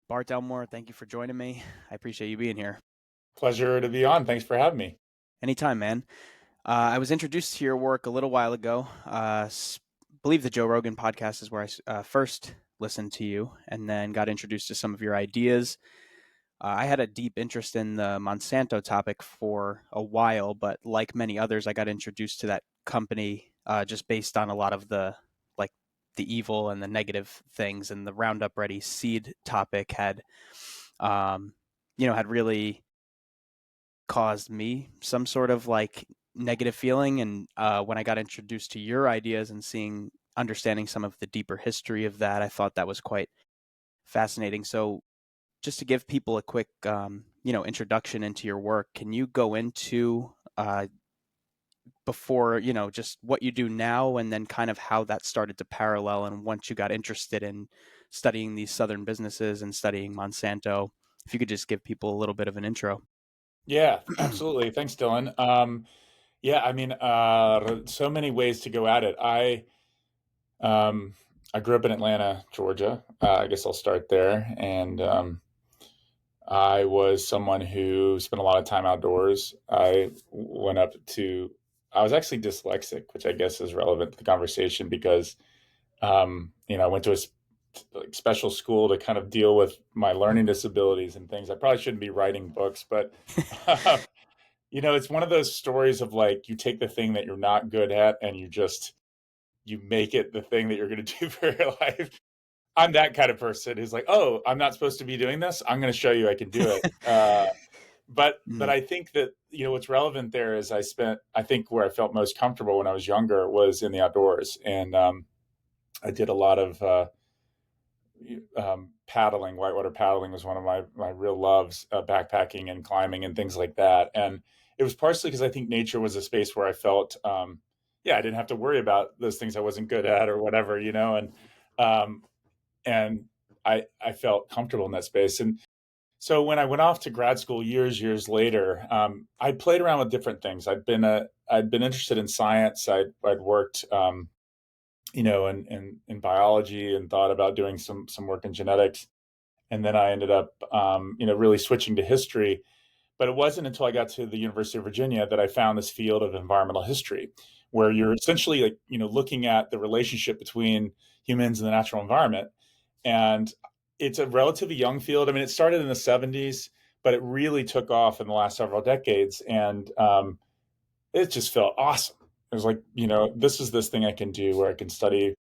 Bart Elmore, thank you for joining me. I appreciate you being here. Pleasure to be on. Thanks for having me. Anytime, man. I was introduced to your work a little while ago. Believe the Joe Rogan podcast is where I first listened to you, and then got introduced to some of your ideas. I had a deep interest in the Monsanto topic for a while, but like many others, I got introduced to that company just based on a lot of like the evil and the negative things, and the Roundup Ready seed topic um, had really caused me some sort of like negative feeling. And when I got introduced to your ideas and understanding some of the deeper history of that, I thought that was quite fascinating. So, just to give people a quick, introduction into your work, can you go into before, just what you do now, and then kind of how that started to parallel, and once you got interested in studying these southern businesses and studying Monsanto, if you could just give people a little bit of an intro. Yeah, absolutely. Thanks, Dylan. Yeah, I mean, so many ways to go at it. Um, I grew up in Atlanta, Georgia. I guess I'll start there. And I was someone who spent a lot of time outdoors. I was actually dyslexic, which I guess is relevant to the conversation because, I went to like special school to kind of deal with my learning disabilities and things. I probably shouldn't be writing books, but it's one of those stories of like you take the thing that you're not good at and you make it the thing that you're going to do for your life. I'm that kind of person who's like, oh, I'm not supposed to be doing this. I'm going to show you I can do it. But Mm, I think that what's relevant there is I think where I felt most comfortable when I was younger was in the outdoors, and I did a lot of paddling. Whitewater paddling was one of my real loves, backpacking and climbing and things like that. And it was partially because I think nature was a space where I felt, yeah, I didn't have to worry about those things I wasn't good at or whatever, um, and I felt comfortable in that space. And so when I went off to grad school years later, I played around with different things. I'd been interested in science. I'd worked. In biology, and thought about doing some work in genetics. And then I ended up, really switching to history. But it wasn't until I got to the University of Virginia that I found this field of environmental history, where you're essentially like, looking at the relationship between humans and the natural environment. And it's a relatively young field. I mean, it started in the 70s, but it really took off in the last several decades. And it just felt awesome. It was like, this is this thing I can do where I can study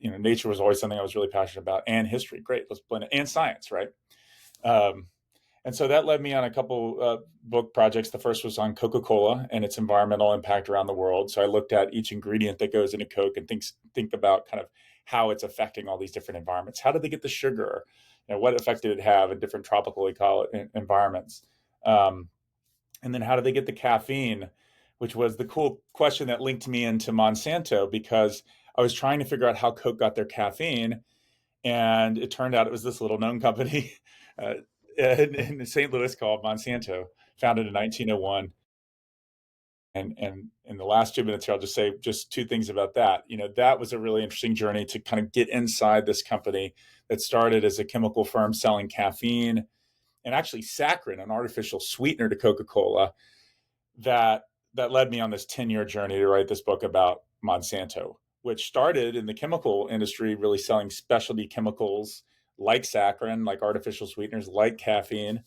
nature was always something I was really passionate about, and history. Great, let's blend it, and science, right? Um, and so that led me on a couple book projects. The first was on Coca-Cola and its environmental impact around the world. So I looked at each ingredient that goes into Coke and think about kind of how it's affecting all these different environments. How did they get the sugar? What effect did it have in different tropical environments? Um, and then how did they get the caffeine? Which was the cool question that linked me into Monsanto, because I was trying to figure out how Coke got their caffeine, and it turned out it was this little known company uh, in St. Louis called Monsanto, founded in 1901. And in the last 2 minutes here, I'll just say just two things about that. That was a really interesting journey to kind of get inside this company that started as a chemical firm selling caffeine and actually saccharin, an artificial sweetener to Coca-Cola, that led me on this 10-year journey to write this book about Monsanto, which started in the chemical industry, really selling specialty chemicals like saccharin, like artificial sweeteners, like caffeine,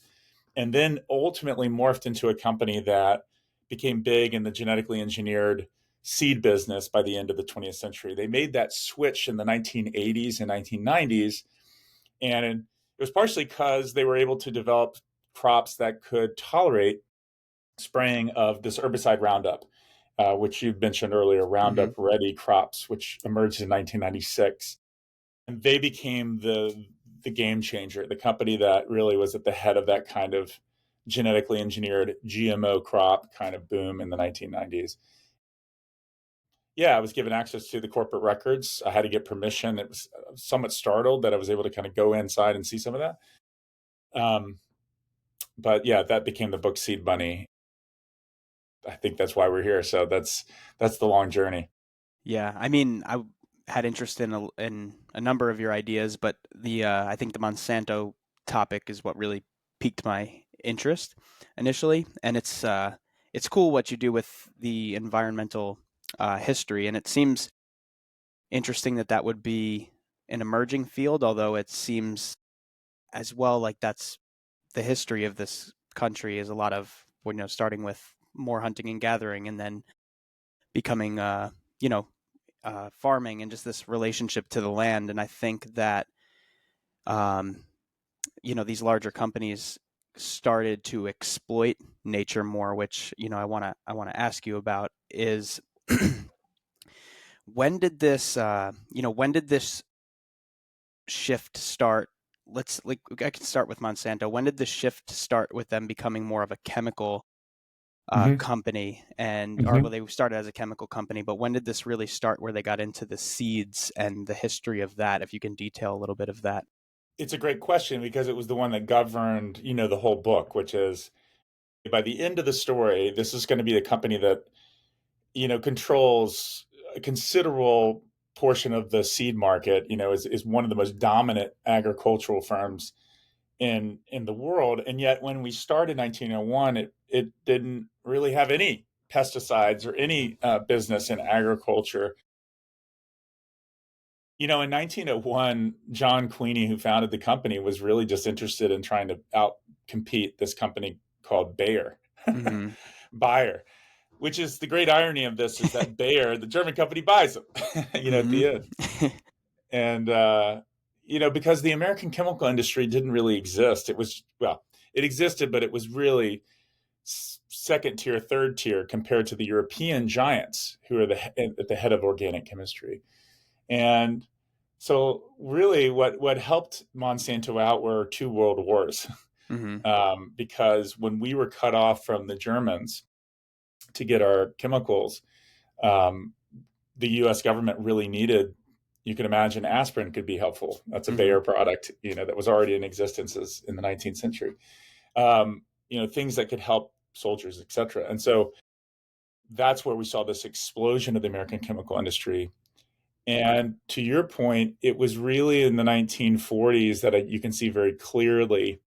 and then ultimately morphed into a company that became big in the genetically engineered seed business by the end of the 20th century. They made that switch in the 1980s and 1990s, and it was partially because they were able to develop crops that could tolerate spraying of this herbicide Roundup, which you mentioned earlier, hmm Roundup Ready crops, which emerged in 1996. And they became the game changer, the company that really was at the head of that kind of genetically engineered GMO crop kind of boom in the 1990s. Yeah, I was given access to the corporate records. I had to get permission. It was somewhat startled that I was able to kind of go inside and see some of that. Um, but yeah, that became the book Seed Money. I think that's why we're here. So that's the long journey. Yeah, I mean, had interest in a number of your ideas, but the I think the Monsanto topic is what really piqued my interest initially, and it's cool what you do with the environmental history, and it seems interesting that that would be an emerging field, although it seems as well like that's the history of this country is a lot of starting with more hunting and gathering, and then becoming you know farming and just this relationship to the land. And I think that um, these larger companies started to exploit nature more, which I want to ask you about is when did this shift start? Let's like I can start with Monsanto. When did the shift start with them becoming more of a chemical Hmm. company, and or well, Hmm. they started as a chemical company, but when did this really start where they got into the seeds and the history of that? If you can detail a little bit of that. It's a great question because it was the one that governed, the whole book, which is by the end of the story, this is going to be the company that, controls a considerable portion of the seed market, is one of the most dominant agricultural firms in the world. And yet when we started in 1901, it didn't really have any pesticides or any business in agriculture. In 1901, John Queeny, who founded the company, was really just interested in trying to outcompete this company called Bayer. Mm-hmm. Bayer, which is the great irony of this is that Bayer, the German company, buys them, at the end. Mm-hmm. And, because the American chemical industry didn't really exist. It was, well, it existed, but it was really second tier, third tier compared to the European giants who are at the head of organic chemistry. And so, really, what helped Monsanto out were two world wars, Mm-hmm. because when we were cut off from the Germans to get our chemicals, um, the U.S. government really needed. You can imagine aspirin could be helpful. That's a Mm-hmm. Bayer product, that was already in existence in the 19th century. Things that could help soldiers, et cetera. And so that's where we saw this explosion of the American chemical industry. And to your point, it was really in the 1940s that you can see very clearly,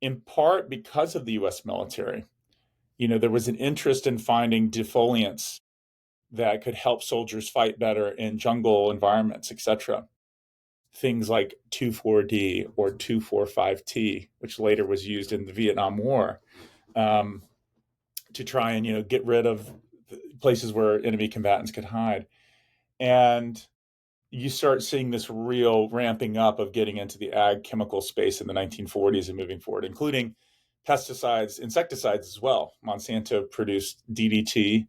in part because of the US military. There was an interest in finding defoliants that could help soldiers fight better in jungle environments, etc. Things like 2,4-D or 2,4,5-T, which later was used in the Vietnam War, um, to try and get rid of places where enemy combatants could hide. And you start seeing this real ramping up of getting into the ag chemical space in the 1940s and moving forward, including pesticides, insecticides as well. Monsanto produced DDT,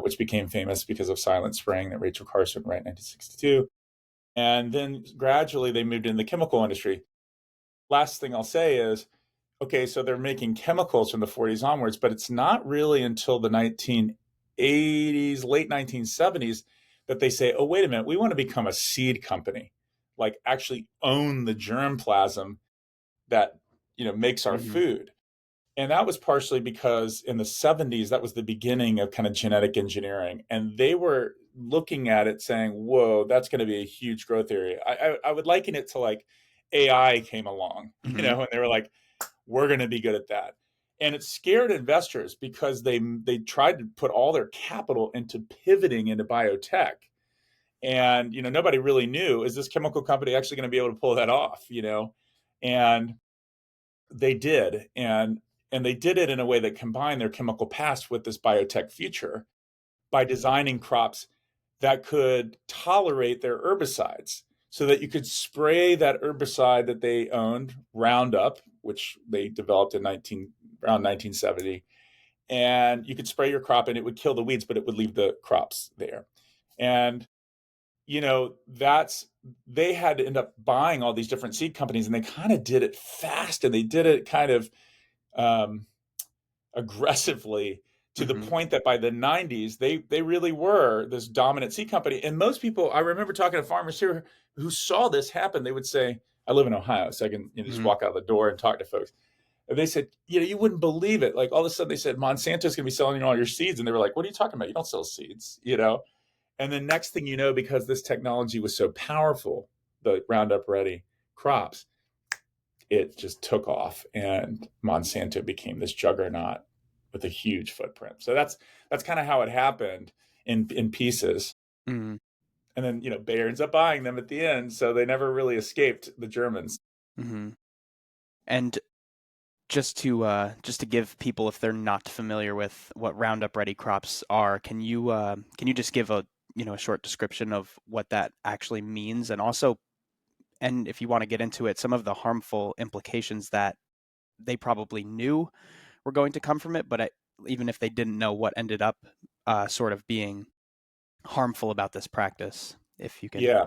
which became famous because of silent spraying that Rachel Carson wrote in 1962. And then gradually they moved into the chemical industry. Last thing I'll say is, okay, so they're making chemicals from the 40s onwards, but it's not really until the 1980s, late 1970s, that they say, oh, wait a minute, we want to become a seed company, like actually own the germplasm that makes our Mm-hmm. food. And that was partially because in the 70s, that was the beginning of kind of genetic engineering. And they were looking at it saying, whoa, that's going to be a huge growth area. I would liken it to like AI came along, Mm-hmm. and they were like, we're going to be good at that. And it scared investors because they tried to put all their capital into pivoting into biotech. And, nobody really knew, is this chemical company actually going to be able to pull that off, And they did. And they did it in a way that combined their chemical past with this biotech future by designing crops that could tolerate their herbicides so that you could spray that herbicide that they owned, Roundup, which they developed in around 1970, and you could spray your crop and it would kill the weeds, but it would leave the crops there. And that's they had to end up buying all these different seed companies, and they kind of did it fast, and they did it kind of um, aggressively, to the Mm-hmm. point that by the 90s they really were this dominant seed company. And most people, I remember talking to farmers here who saw this happen, they would say, I live in Ohio, so I can just Mm-hmm. walk out the door and talk to folks. And they said, you wouldn't believe it, like all of a sudden they said Monsanto's going to be selling all your seeds, and they were like, what are you talking about? You don't sell seeds. And the next thing you know, because this technology was so powerful, the Roundup Ready crops, it just took off, and Monsanto became this juggernaut with a huge footprint. So that's kind of how it happened in pieces. Mm-hmm. And then Bayer ends up buying them at the end, so they never really escaped the Germans. Mm-hmm. And just to give people, if they're not familiar with what Roundup Ready crops are, can you just give a short description of what that actually means, and also, and if you want to get into it, some of the harmful implications that they probably knew were going to come from it, but even if they didn't know what ended up sort of being harmful about this practice, if you can. Yeah.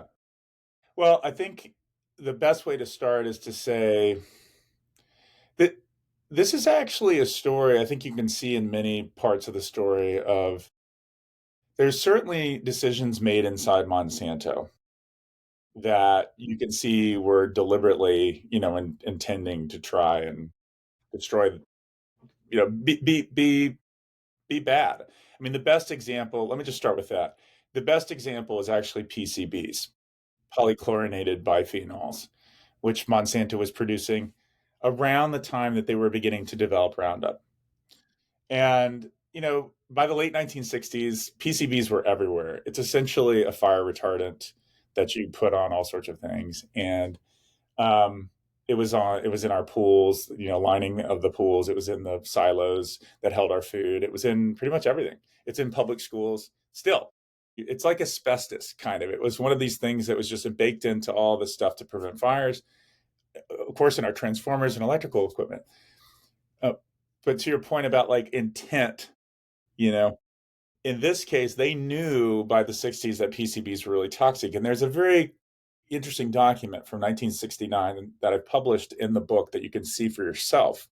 Well, I think the best way to start is to say that this is actually a story I think you can see in many parts of the story of there's certainly decisions made inside Monsanto that you can see were deliberately, intending to try and destroy, be bad. I mean, the best example, let me just start with that. The best example is actually PCBs, polychlorinated biphenyls, which Monsanto was producing around the time that they were beginning to develop Roundup. And, by the late 1960s, PCBs were everywhere. It's essentially a fire retardant that you put on all sorts of things. And um, it was in our pools, lining of the pools. It was in the silos that held our food. It was in pretty much everything. It's in public schools still. It's like asbestos, kind of. It was one of these things that was just baked into all the stuff to prevent fires, of course, in our transformers and electrical equipment. Uh, but to your point about like intent, you know, in this case, they knew by the 60s that PCBs were really toxic. And there's a very interesting document from 1969 that I published in the book that you can see for yourself.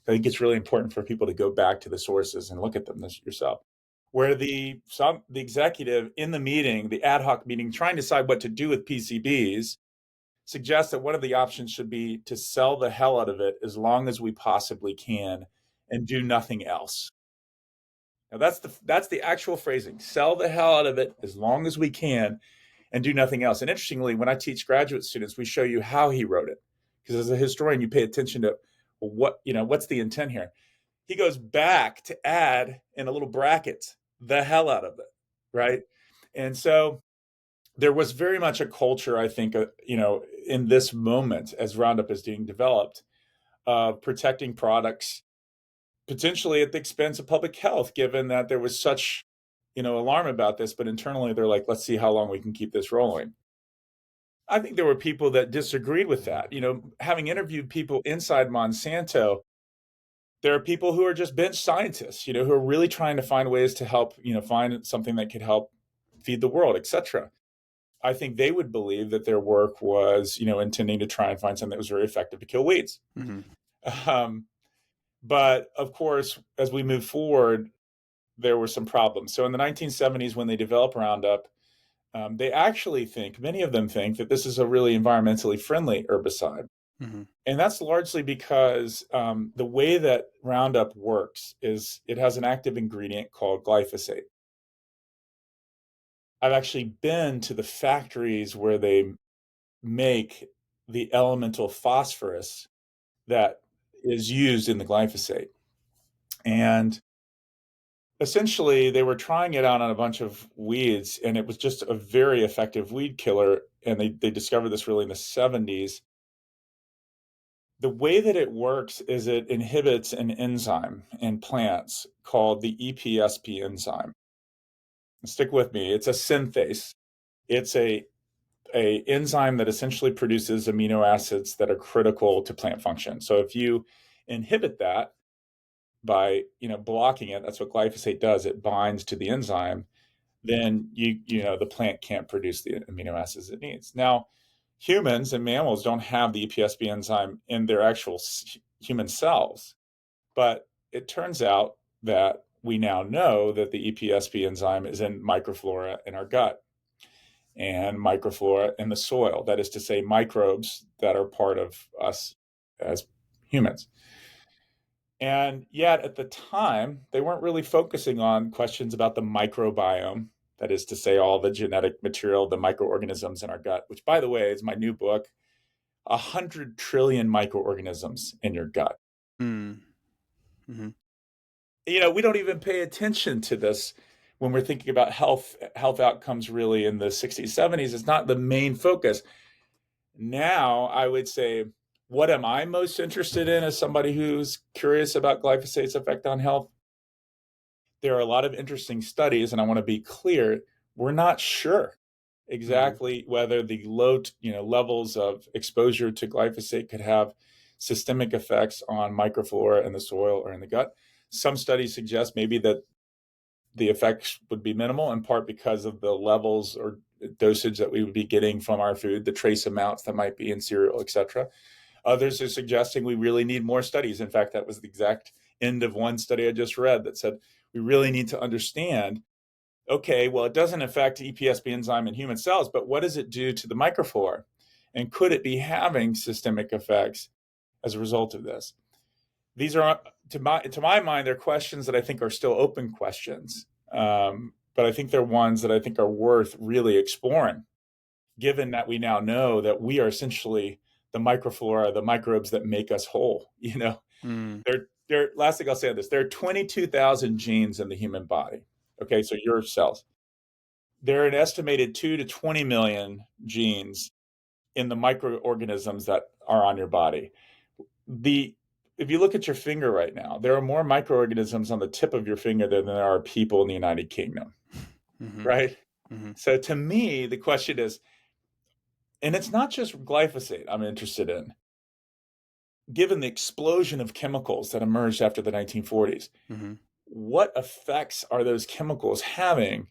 I think it's really important for people to go back to the sources and look at them yourself. Where the executive in the meeting, the ad hoc meeting, trying to decide what to do with PCBs, suggests that one of the options should be to sell the hell out of it as long as we possibly can and do nothing else. Now that's the actual phrasing. Sell the hell out of it as long as we can and do nothing else. And interestingly, when I teach graduate students, we show you how he wrote it. Because as a historian, you pay attention to what's the intent here. He goes back to add in a little bracket the hell out of it, right? And so there was very much a culture, I think, in this moment as Roundup is being developed, protecting products potentially at the expense of public health, given that there was such, alarm about this. But internally, they're like, let's see how long we can keep this rolling. I think there were people that disagreed with that. Having interviewed people inside Monsanto, there are people who are just bench scientists, who are really trying to find ways to help, find something that could help feed the world, etc. I think they would believe that their work was, intending to try and find something that was very effective to kill weeds. Mm-hmm. Um, but of course, as we move forward, there were some problems. So in the 1970s, when they developed Roundup, they actually think, many of them think, that this is a really environmentally friendly herbicide. Mm-hmm. And that's largely because the way that Roundup works is it has an active ingredient called glyphosate. I've actually been to the factories where they make the elemental phosphorus that is used in the glyphosate. And essentially, they were trying it out on a bunch of weeds, and it was just a very effective weed killer. And they discovered this really in the 70s. The way that it works is it inhibits an enzyme in plants called the EPSP enzyme. Stick with me. It's a synthase. It's a enzyme that essentially produces amino acids that are critical to plant function. So if you inhibit that by blocking it, that's what glyphosate does. It binds to the enzyme. Then the plant can't produce the amino acids it needs. Now, humans and mammals don't have the EPSP enzyme in their actual human cells, but it turns out that we now know that the EPSP enzyme is in microflora in our gut and microflora in the soil. That is to say, microbes that are part of us as humans. And yet, at the time, they weren't really focusing on questions about the microbiome That is to say, all the genetic material, the microorganisms in our gut, which, by the way, is my new book, 100 trillion microorganisms in your gut. Mm. Mm-hmm. We don't even pay attention to this when we're thinking about health outcomes really in the 60s, 70s. It's not the main focus. Now, I would say, what am I most interested in as somebody who's curious about glyphosate's effect on health? There are a lot of interesting studies, and I want to be clear, we're not sure Mm-hmm. exactly whether the low levels of exposure to glyphosate could have systemic effects on microflora in the soil or in the gut. Some studies suggest maybe that the effects would be minimal, in part because of the levels or dosage that we would be getting from our food, the trace amounts that might be in cereal, etc. Others are suggesting we really need more studies. In fact, that was the exact end of one study I just read that said we really need to understand, okay, well, it doesn't affect EPSB enzyme in human cells, but what does it do to the microflora? And could it be having systemic effects as a result of this? These are, to my mind, they're questions that I think are still open questions. But I think they're ones that I think are worth really exploring, given that we now know that we are essentially the microflora, the microbes that make us whole. Mm. Last thing I'll say on this, there are 22,000 genes in the human body. Okay, so your cells. There are an estimated 2 to 20 million genes in the microorganisms that are on your body. If you look at your finger right now, there are more microorganisms on the tip of your finger than there are people in the United Kingdom, Mm-hmm. right? Mm-hmm. So to me, the question is, and it's not just glyphosate I'm interested in, given the explosion of chemicals that emerged after the 1940s, Mm-hmm. what effects are those chemicals having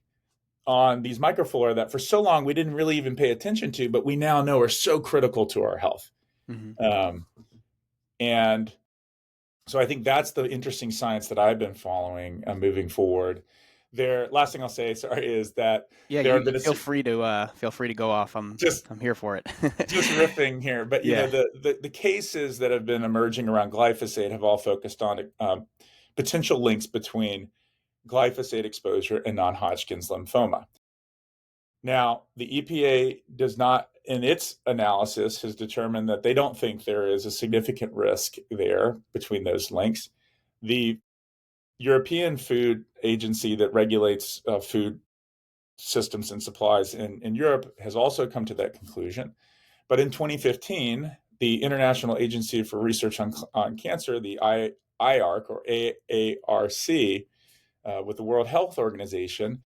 on these microflora that for so long we didn't really even pay attention to, but we now know are so critical to our health? Mm-hmm. Um, and so I think that's the interesting science that I've been following moving forward. Last thing I'll say, sorry, is that Yeah, there have you been feel free to go off. just I'm here for it. just riffing here, but Yeah. the cases that have been emerging around glyphosate have all focused on potential links between glyphosate exposure and non-Hodgkin's lymphoma. Now, the EPA does not, in its analysis, has determined that they don't think there is a significant risk there between those links. The European Food Agency that regulates food systems and supplies in Europe has also come to that conclusion. But in 2015, the International Agency for Research on Cancer, the IARC or AARC, with the World Health Organization,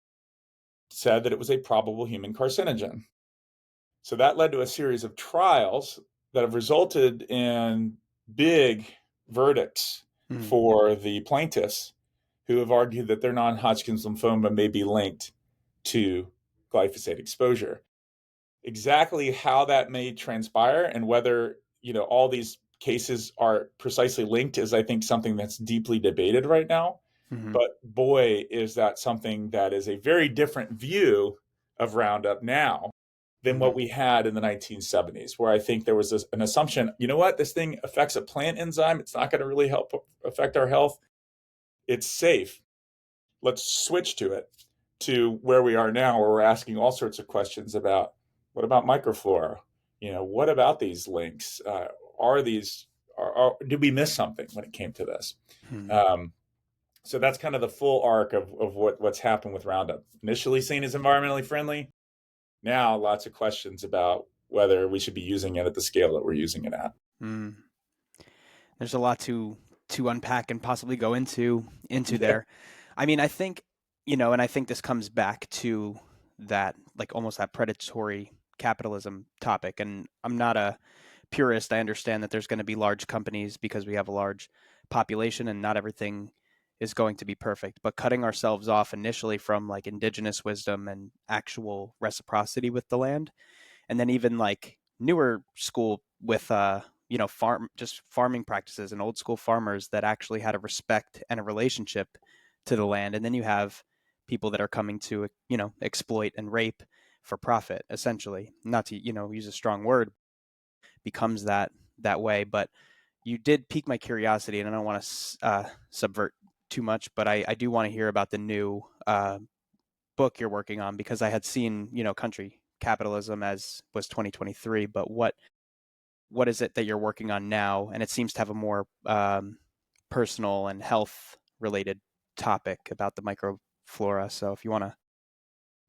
said that it was a probable human carcinogen. So that led to a series of trials that have resulted in big verdicts Mm-hmm. for the plaintiffs who have argued that their non Hodgkin's lymphoma may be linked to glyphosate exposure. Exactly how that may transpire and whether all these cases are precisely linked is, I think, something that's deeply debated right now. Mm-hmm. But boy, is that something that is a very different view of Roundup now than what Mm-hmm. we had in the 1970s, where I think there was an assumption, this thing affects a plant enzyme. It's not going to really help affect our health. It's safe. Let's switch to where we are now, where we're asking all sorts of questions about what about microflora? What about these links? Did we miss something when it came to this? Mm-hmm. Um, so that's kind of the full arc of what's happened with Roundup. Initially seen as environmentally friendly, now lots of questions about whether we should be using it at the scale that we're using it at. Mm. There's a lot to unpack and possibly go into Yeah, there. I mean, I think, and I think this comes back to that, like almost that predatory capitalism topic. And I'm not a purist. I understand that there's going to be large companies because we have a large population and not everything is going to be perfect. But cutting ourselves off initially from like indigenous wisdom and actual reciprocity with the land, and then even like newer school with farming practices and old school farmers that actually had a respect and a relationship to the land. And then you have people that are coming to exploit and rape for profit, essentially. Not to use a strong word, becomes that way. But you did pique my curiosity, and I don't want to subvert too much, but I do want to hear about the new book you're working on, because I had seen, Country Capitalism as was 2023, but what is it that you're working on now? And it seems to have a more personal and health related topic about the microflora. So if you want to.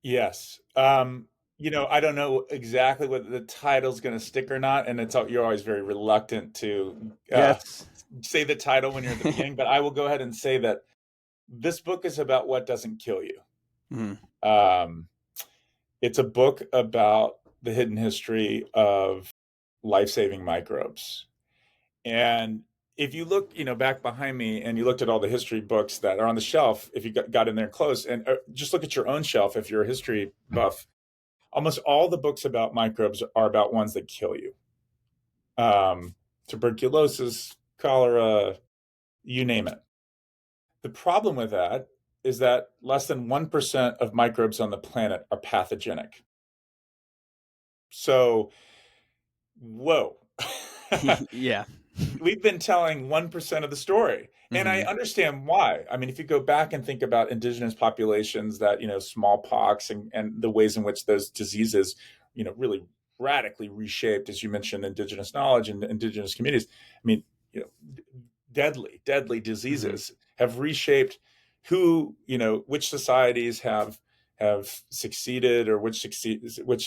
Yes. I don't know exactly whether the title's going to stick or not, and you're always very reluctant to Yes. say the title when you're at the beginning, but I will go ahead and say that this book is about what doesn't kill you. Mm-hmm. Um, it's a book about the hidden history of life-saving microbes. And if you look, back behind me and you looked at all the history books that are on the shelf, if you got in there close, and just look at your own shelf if you're a history buff, almost all the books about microbes are about ones that kill you. Tuberculosis, cholera, you name it. The problem with that is that less than 1% of microbes on the planet are pathogenic. So, whoa. Yeah. We've been telling 1% of the story. And I Mm-hmm. understand why. I mean, if you go back and think about indigenous populations that, smallpox and the ways in which those diseases, really radically reshaped, as you mentioned, indigenous knowledge and indigenous communities. I mean, deadly Mm-hmm. diseases have reshaped which societies have succeeded, or which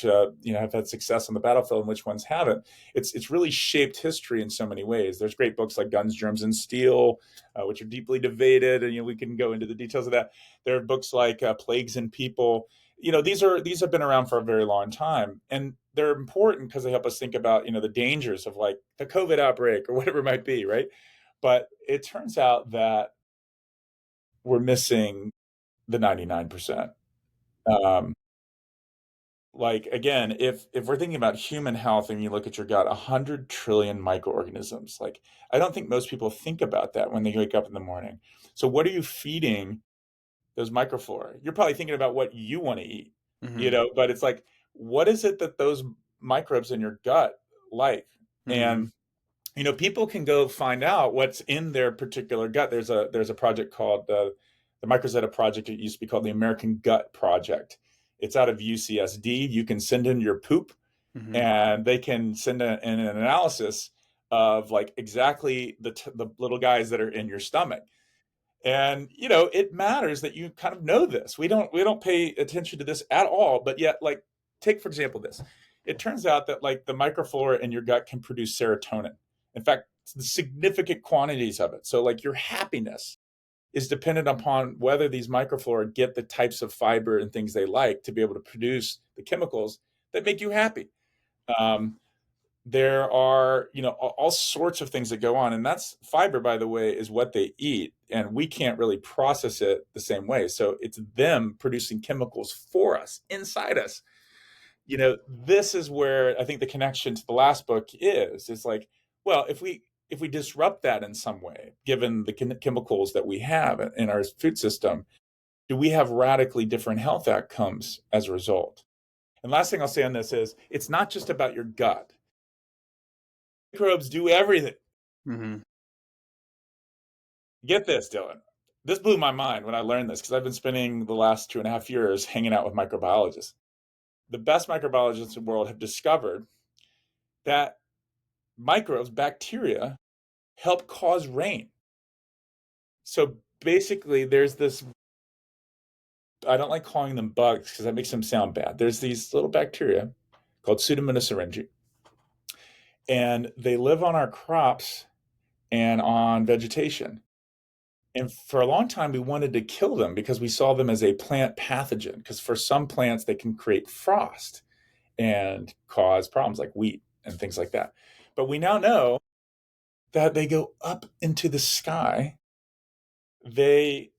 have had success on the battlefield and which ones haven't. It's really shaped history in so many ways. There's great books like Guns, Germs, and Steel, which are deeply debated, and we can go into the details of that. There are books like Plagues and People. These have been around for a very long time, and they're important because they help us think about the dangers of like the COVID outbreak or whatever it might be, right? But it turns out that we're missing the 99%. Um, like again, if we're thinking about human health and you look at your gut, 100 trillion microorganisms. Like I don't think most people think about that when they wake up in the morning. So what are you feeding those microflora? You're probably thinking about what you want to eat, Mm-hmm. but it's like, what is it that those microbes in your gut like? Mm-hmm. And people can go find out what's in their particular gut. There's a project called the Microzetta Project. It used to be called the American Gut Project. It's out of UCSD. You can send in your poop, Mm-hmm. and they can send in an analysis of like exactly the little guys that are in your stomach. And it matters that you kind of know this. We don't pay attention to this at all, but yet, like, take for example this. It turns out that like the microflora in your gut can produce serotonin. In fact, the significant quantities of it. So like your happiness is dependent upon whether these microflora get the types of fiber and things they like to be able to produce the chemicals that make you happy. Um, there are all sorts of things that go on, and that's fiber, by the way, is what they eat, and we can't really process it the same way. So it's them producing chemicals for us inside us. This is where I think the connection to the last book is. It's like, well, if we disrupt that in some way, given the chemicals that we have in our food system, do we have radically different health outcomes as a result? And last thing I'll say on this is, it's not just about your gut. Microbes do everything. Mm-hmm. Get this, Dylan. This blew my mind when I learned this because I've been spending the last 2.5 years hanging out with microbiologists. The best microbiologists in the world have discovered that microbes, bacteria, help cause rain. So basically, there's this, I don't like calling them bugs because that makes them sound bad. There's these little bacteria called Pseudomonas aeruginosa, and they live on our crops and on vegetation. And for a long time, we wanted to kill them because we saw them as a plant pathogen. Because for some plants, they can create frost and cause problems like wheat and things like that. But we now know that they go up into the sky. They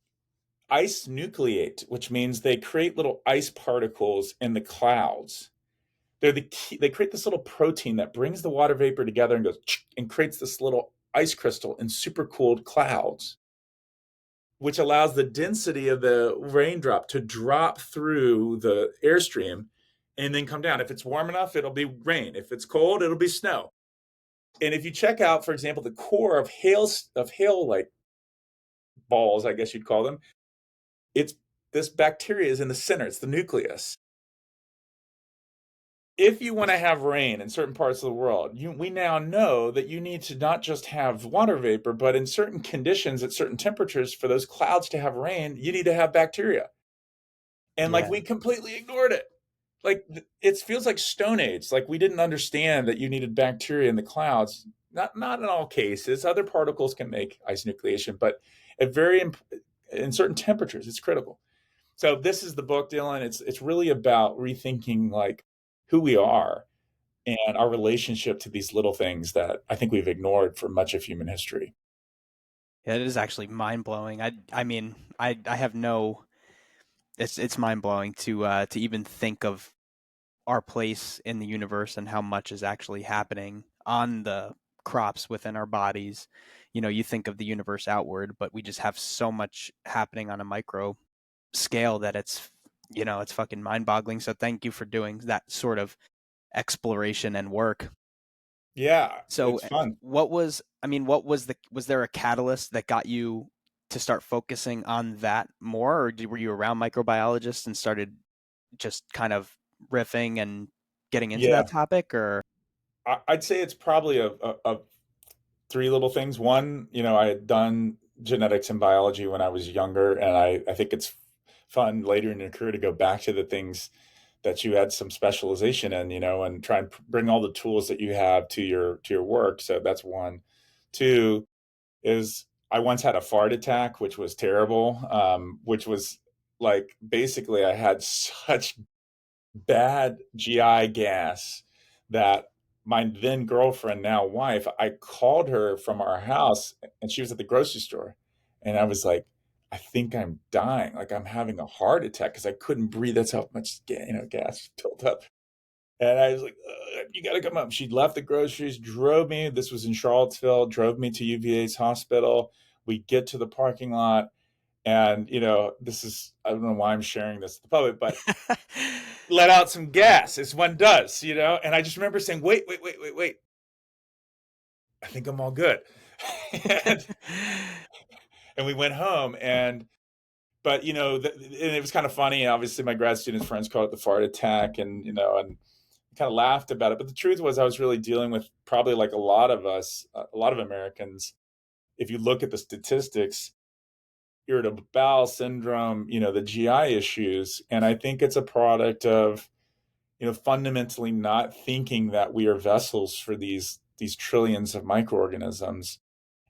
ice nucleate, which means they create little ice particles in the clouds. They create this little protein that brings the water vapor together and goes and creates this little ice crystal in supercooled clouds, which allows the density of the raindrop to drop through the airstream and then come down. If it's warm enough, it'll be rain. If it's cold, it'll be snow. And if you check out, for example, the core of hail like balls, I guess you'd call them, it's this bacteria is in the center, it's the nucleus. If you want to have rain in certain parts of the world, we now know that you need to not just have water vapor, but in certain conditions at certain temperatures for those clouds to have rain, you need to have bacteria. And like Yeah. we completely ignored it. Like it feels like Stone Age. Like we didn't understand that you needed bacteria in the clouds. Not in all cases. Other particles can make ice nucleation, but at in certain temperatures, it's critical. So this is the book, Dylan. It's really about rethinking like who we are and our relationship to these little things that I think we've ignored for much of human history. Yeah, it is actually mind blowing. I mean, I have no. It's mind blowing to even think of our place in the universe and how much is actually happening on the crops within our bodies. You know, you think of the universe outward, but we just have so much happening on a micro scale that it's fucking mind boggling. So thank you for doing that sort of exploration and work. Yeah, So it's fun. was there a catalyst that got you to start focusing on that more, or were you around microbiologists and started just kind of riffing and getting into that Yeah, topic, or I'd say it's probably a three little things. One, I had done genetics and biology when I was younger, and I think it's fun later in your career to go back to the things that you had some specialization in, and try and bring all the tools that you have to your work. So that's one. Two is I once had a fart attack, which was terrible, which was like basically I had such bad GI gas that my then girlfriend, now wife, I called her from our house and she was at the grocery store. And I was like, I think I'm dying. Like I'm having a heart attack because I couldn't breathe. That's how much gas built up. And I was like, you got to come up. She left the groceries, drove me. This was in Charlottesville, drove me to UVA's hospital. We get to the parking lot. And, I don't know why I'm sharing this to the public, but let out some gas as one does, And I just remember saying, wait, wait, wait, wait, wait. I think I'm all good. and, and we went home but and it was kind of funny. Obviously my grad student friends called it the fart attack and kind of laughed about it. But the truth was I was really dealing with probably like a lot of us, a lot of Americans. If you look at the statistics, irritable bowel syndrome, the GI issues. And I think it's a product of fundamentally not thinking that we are vessels for these trillions of microorganisms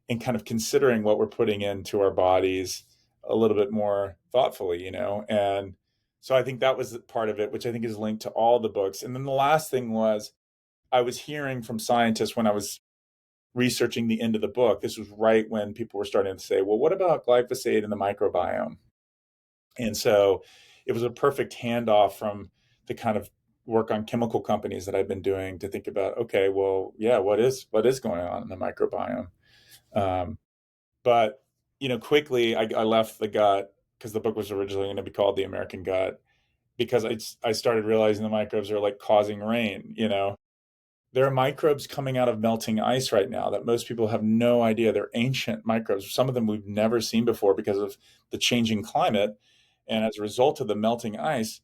and kind of considering what we're putting into our bodies a little bit more thoughtfully, And so I think that was part of it, which I think is linked to all the books. And then the last thing was I was hearing from scientists when I was researching the end of the book. This was right when people were starting to say, well, what about glyphosate and the microbiome? And so it was a perfect handoff from the kind of work on chemical companies that I've been doing to think about, okay, well, yeah, what is going on in the microbiome? Um, but quickly I left the gut because the book was originally going to be called The American Gut because I started realizing the microbes are like causing rain. There are microbes coming out of melting ice right now that most people have no idea. They're ancient microbes. Some of them we've never seen before because of the changing climate. And as a result of the melting ice,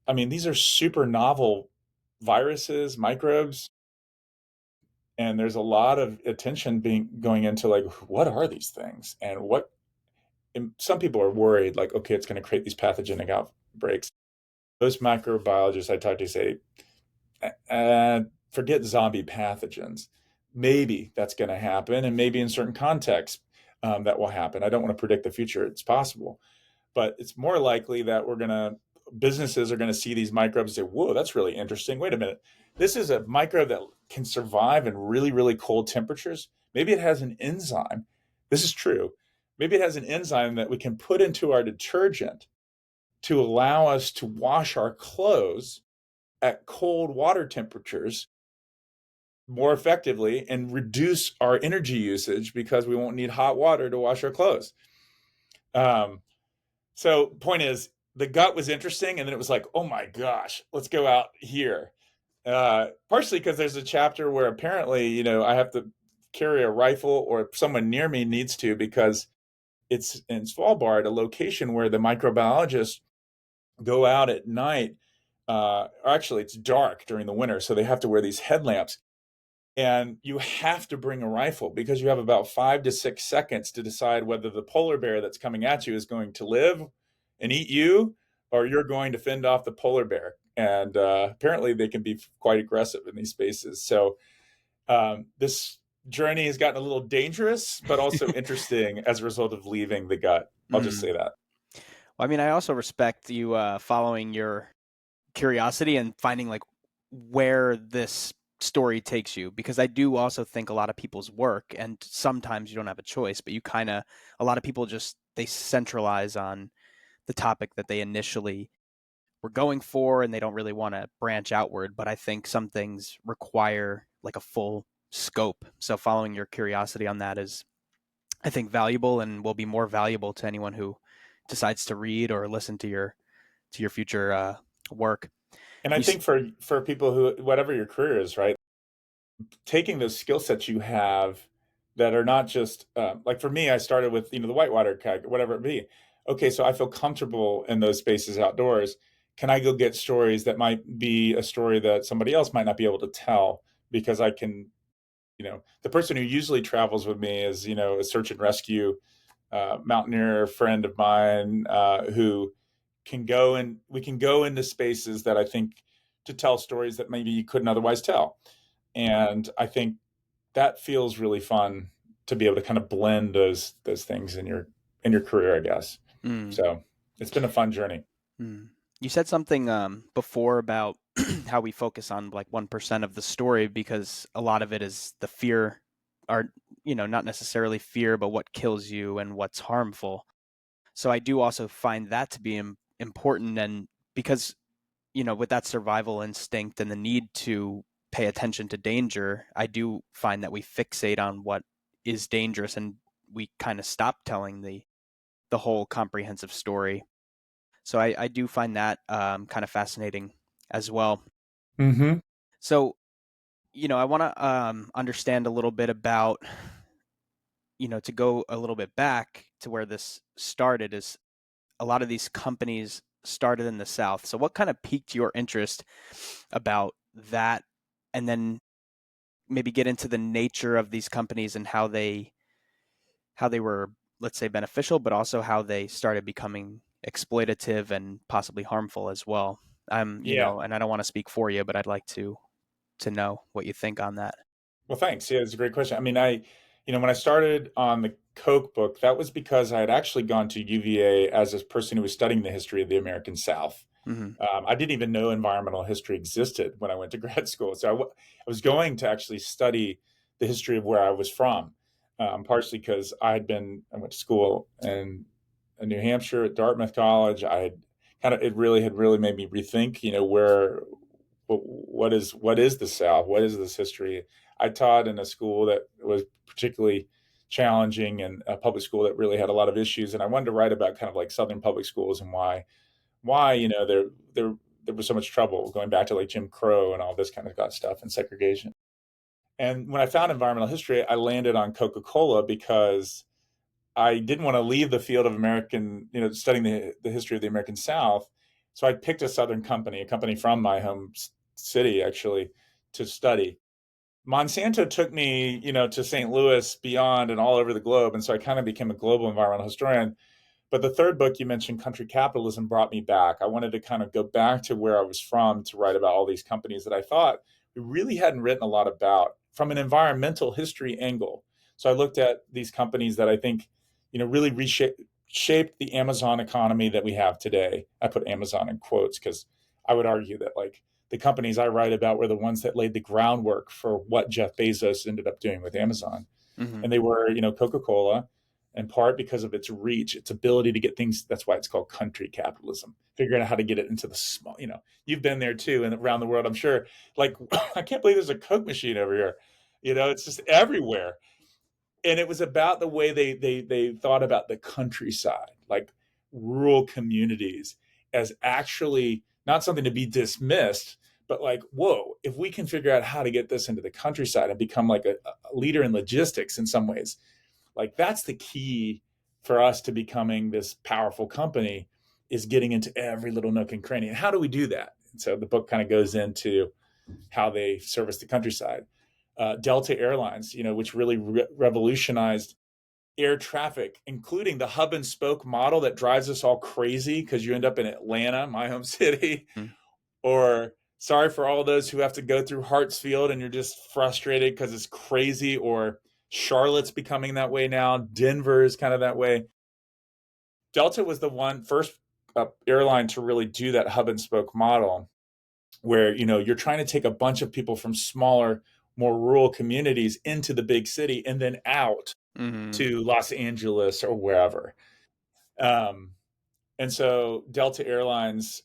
I mean, these are super novel viruses, microbes, and there's a lot of attention being going into like, what are these things? And some people are worried, like, okay, it's going to create these pathogenic outbreaks. Those microbiologists I talk to say, forget zombie pathogens. Maybe that's going to happen, and maybe in certain contexts that will happen. I don't want to predict the future; it's possible, but it's more likely that businesses are going to see these microbes and say, "Whoa, that's really interesting. Wait a minute, this is a microbe that can survive in really, really cold temperatures. Maybe it has an enzyme. This is true. Maybe it has an enzyme that we can put into our detergent to allow us to wash our clothes at cold water temperatures more effectively and reduce our energy usage because we won't need hot water to wash our clothes. Um, so point is, the gut was interesting, and then it was like, oh my gosh, let's go out here. Partially because there's a chapter where apparently, I have to carry a rifle or someone near me needs to because it's in Svalbard, a location where the microbiologists go out at night. Or actually, it's dark during the winter, so they have to wear these headlamps. And you have to bring a rifle because you have about 5 to 6 seconds to decide whether the polar bear that's coming at you is going to live and eat you, or you're going to fend off the polar bear. And apparently, they can be quite aggressive in these spaces. So this journey has gotten a little dangerous, but also interesting as a result of leaving the gut. I'll just Mm. say that. Well, I mean, I also respect you following your curiosity and finding like where this story takes you, because I do also think a lot of people's work, and sometimes you don't have a choice, but a lot of people just they centralize on the topic that they initially were going for, and they don't really want to branch outward. But I think some things require like a full scope. So following your curiosity on that is, I think, valuable and will be more valuable to anyone who decides to read or listen to your future work. And I You, think for people who, whatever your career is, right, taking those skill sets you have that are not just like for me, I started with the whitewater keg, whatever it be. Okay, so I feel comfortable in those spaces outdoors. Can I go get stories that might be a story that somebody else might not be able to tell because I can, the person who usually travels with me is a search and rescue mountaineer friend of mine who can go and we can go into spaces that I think to tell stories that maybe you couldn't otherwise tell. And I think that feels really fun to be able to kind of blend those things in your career, I guess. mm, So it's been a fun journey. mm. You said something before about how we focus on like 1% of the story because a lot of it is the fear, or not necessarily fear, but what kills you and what's harmful. So I do also find that to be important, and because with that survival instinct and the need to pay attention to danger, I do find that we fixate on what is dangerous, and we kind of stop telling the whole comprehensive story. So I do find that kind of fascinating as well. Mm-hmm. So I want to understand a little bit about, to go a little bit back to where this started, is a lot of these companies started in the South. So what kind of piqued your interest about that? And then maybe get into the nature of these companies and how they were, let's say, beneficial, but also how they started becoming exploitative and possibly harmful as well. Yeah. And I don't want to speak for you, but I'd like to know what you think on that. Well, thanks. Yeah, it's a great question. I mean, when I started on the Coke book, that was because I had actually gone to UVA as a person who was studying the history of the American South. Hmm. I didn't even know environmental history existed when I went to grad school. So I was going to actually study the history of where I was from, partially because I went to school in New Hampshire at Dartmouth College. It really had really made me rethink, what is the South? What is this history? I taught in a school that was particularly challenging and a public school that really had a lot of issues. And I wanted to write about kind of like Southern public schools and why there was so much trouble going back to like Jim Crow and all this kind of stuff and segregation. And when I found environmental history, I landed on Coca-Cola because I didn't want to leave the field of studying the history of the American South. So I picked a Southern company, a company from my home city, actually, to study. Monsanto took me, to St. Louis, beyond, and all over the globe. And so I kind of became a global environmental historian. But the third book you mentioned, Country Capitalism, brought me back. I wanted to kind of go back to where I was from to write about all these companies that I thought we really hadn't written a lot about from an environmental history angle. So I looked at these companies that I think, really shaped the Amazon economy that we have today. I put Amazon in quotes because I would argue that like the companies I write about were the ones that laid the groundwork for what Jeff Bezos ended up doing with Amazon. Hmm. And they were, Coca-Cola, in part because of its reach, its ability to get things. That's why it's called country capitalism. Figuring out how to get it into the small. You've been there too, and around the world, I'm sure. Like, I can't believe there's a Coke machine over here. It's just everywhere. And it was about the way they thought about the countryside, like rural communities, as actually not something to be dismissed, but like, whoa, if we can figure out how to get this into the countryside and become like a leader in logistics in some ways, like that's the key for us to becoming this powerful company is getting into every little nook and cranny. And how do we do that? And so the book kind of goes into how they service the countryside. Delta Airlines, which really revolutionized air traffic, including the hub and spoke model that drives us all crazy because you end up in Atlanta, my home city, Mm. or sorry for all those who have to go through Hartsfield and you're just frustrated because it's crazy, or Charlotte's becoming that way now. Denver is kind of that way. Delta was the first airline to really do that hub and spoke model where, you're trying to take a bunch of people from smaller, more rural communities into the big city and then out Mm-hmm. to Los Angeles or wherever. Um, and so Delta Airlines,